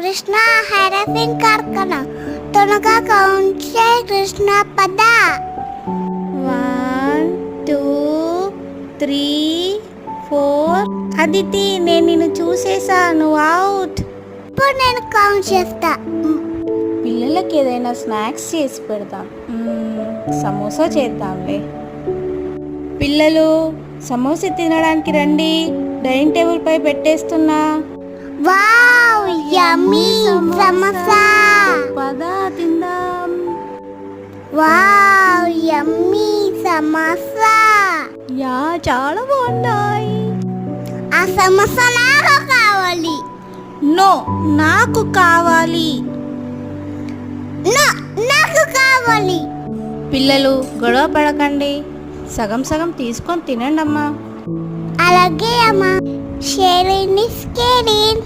కృష్ణ హెరఫిన్ కార్ఖానా త్వరగా కౌంట్ చేయి కృష్ణ పద 1 2 3 4 అదితి నేను నిన్ను చూసేసా నువ్వు అవుట్. ఇప్పుడు నేను కౌంట్ చేస్తా. పిల్లలకి ఏదైనా స్నాక్స్ చేసి పెడతాం. సమోసా చేద్దాంలే. పిల్లలు సమోసా తినడానికి రండి, డైనింగ్ టేబుల్ పై పెట్టేస్తున్నా. వావ్ యమ్మీ సమోసా. పద తిందాం. వావ్ యమ్మీ సమోసా. యా చాలా బాగున్నాయి. ఆ సమోసా నాకు కావాలి. నో నాకు కావాలి. నో నాకు కావాలి. పిల్లలు గొడవ పడకండి, సగం సగం తీసుకొని తినండి అమ్మా. అలాగే అమ్మా. Sharing is caring.